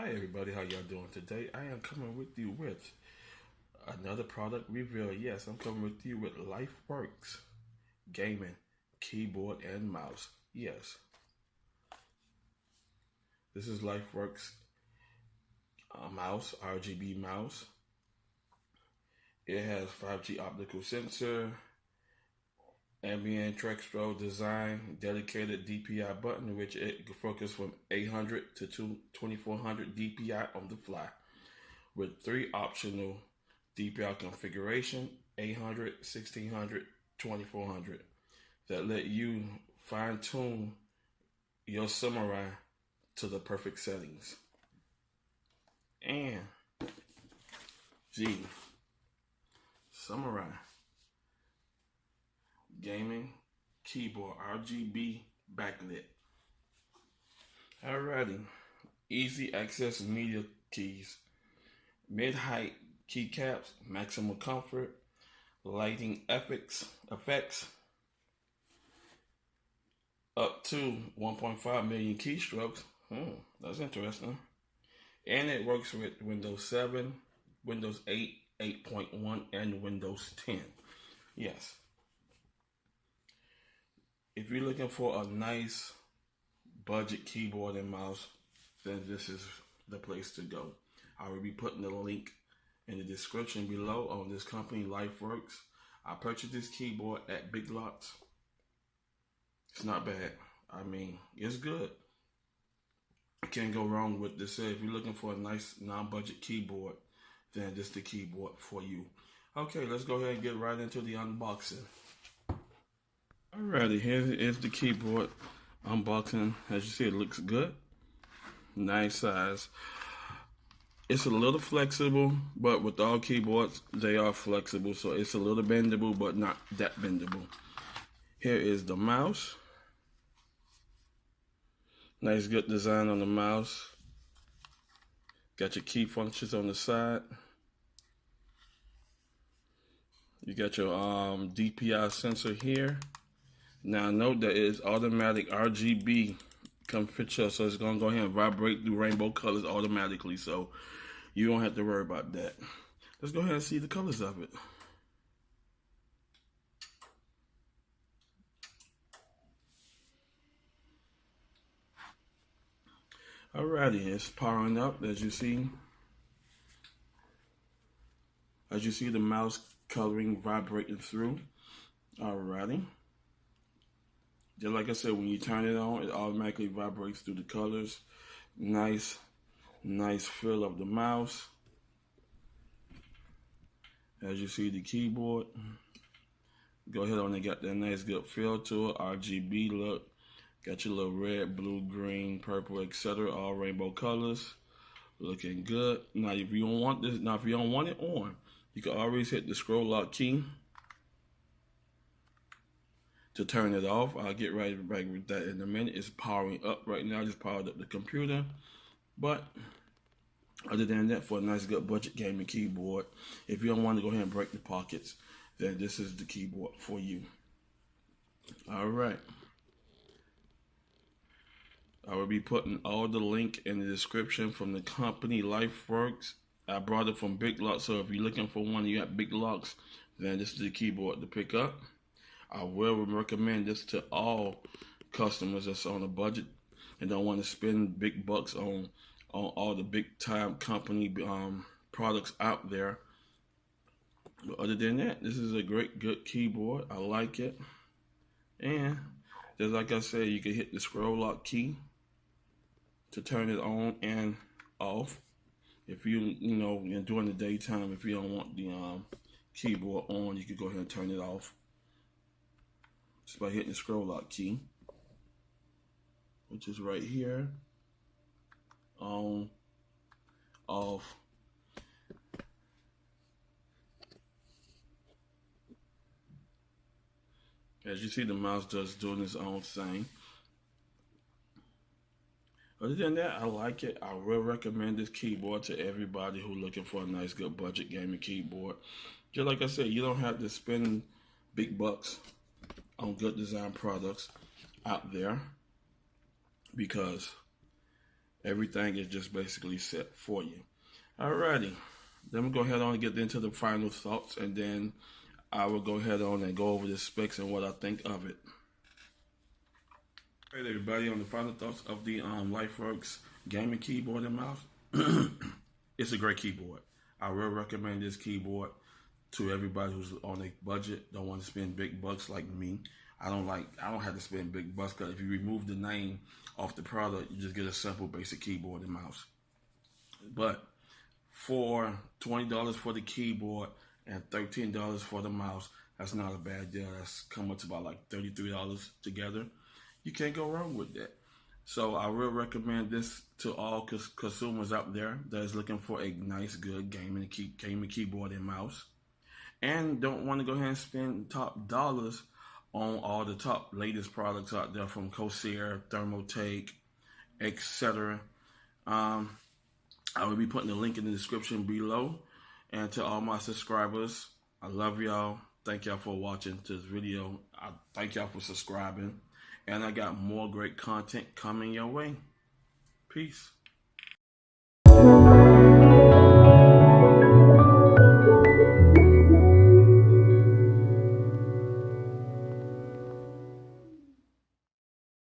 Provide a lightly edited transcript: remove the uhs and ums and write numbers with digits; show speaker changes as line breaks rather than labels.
Hi everybody, how y'all doing today? I am coming with you with another product review. Yes, I'm coming with you with LifeWorks gaming keyboard and mouse. Yes, this is LifeWorks mouse, RGB mouse. It has 5G optical sensor, ambient textural design, dedicated DPI button, which it can focus from 800 to 2400 DPI on the fly, with 3 optional DPI configuration: 800, 1600, 2400, that let you fine tune your samurai to the perfect settings. And samurai gaming keyboard RGB backlit. Alrighty, easy access media keys, mid-height keycaps, maximum comfort, lighting effects, up to 1.5 million keystrokes. That's interesting. And it works with Windows 7, Windows 8, 8.1, and Windows 10. Yes. If you're looking for a nice budget keyboard and mouse, then this is the place to go. I will be putting the link in the description below on this company, LifeWorks. I purchased this keyboard at Big Lots. It's not bad. I mean, it's good. You can't go wrong with this. If you're looking for a nice non-budget keyboard, then this is the keyboard for you. Okay, let's go ahead and get right into the unboxing. Alrighty, here is the keyboard unboxing. As you see, it looks good. Nice size. It's a little flexible, but with all keyboards, they are flexible. So it's a little bendable, but not that bendable. Here is the mouse. Nice, good design on the mouse. Got your key functions on the side. You got your DPI sensor here. Now note that it is automatic RGB configuration, so it's gonna go ahead and vibrate through rainbow colors automatically, so you don't have to worry about that. Let's go ahead and see the colors of it. Alrighty, it's powering up as you see. As you see the mouse coloring vibrating through. Alrighty. Just like I said, when you turn it on, it automatically vibrates through the colors. Nice feel of the mouse. As you see the keyboard, go ahead on and got that nice good feel to it. RGB look. Got your little red, blue, green, purple, etc. All rainbow colors. Looking good. Now if you don't want this, if you don't want it on, you can always hit the scroll lock key to turn it off. I'll get right back with that in a minute. It's powering up right now. I just powered up the computer. But other than that, for a nice good budget gaming keyboard, if you don't want to go ahead and break the pockets, then this is the keyboard for you. Alright. I will be putting all the link in the description from the company LifeWorks. I brought it from Big Lots, so if you're looking for one, you got Big Lots, then this is the keyboard to pick up. I will recommend this to all customers that's on a budget and don't want to spend big bucks on all the big time company products out there. But other than that, this is a good keyboard. I like it. And just like I said, you can hit the scroll lock key to turn it on and off. If you during the daytime, if you don't want the keyboard on, you can go ahead and turn it off just by hitting the scroll lock key, which is right here. On, off. As you see, the mouse just doing its own thing. Other than that, I like it. I will recommend this keyboard to everybody who's looking for a nice, good budget gaming keyboard. Just like I said, you don't have to spend big bucks on good design products out there, because Everything is just basically set for you. Alrighty, then we'll go ahead on and get into the final thoughts, and then I will go ahead on and go over the specs and what I think of it. Alright, everybody, on the final thoughts of the LifeWorks gaming keyboard and mouse. It's a great keyboard. I will recommend this keyboard to everybody who's on a budget, don't want to spend big bucks like me. I don't have to spend big bucks, because if you remove the name off the product, you just get a simple basic keyboard and mouse. But for $20 for the keyboard and $13 for the mouse, that's not a bad deal. That's come up to about like $33 together. You can't go wrong with that. So I will recommend this to all consumers out there that is looking for a nice, good gaming keyboard and mouse, and don't want to go ahead and spend top dollars on all the top latest products out there from Corsair, Thermaltake, etc. I will be putting the link in the description below. And to all my subscribers, I love y'all. Thank y'all for watching this video. I thank y'all for subscribing. And I got more great content coming your way. Peace.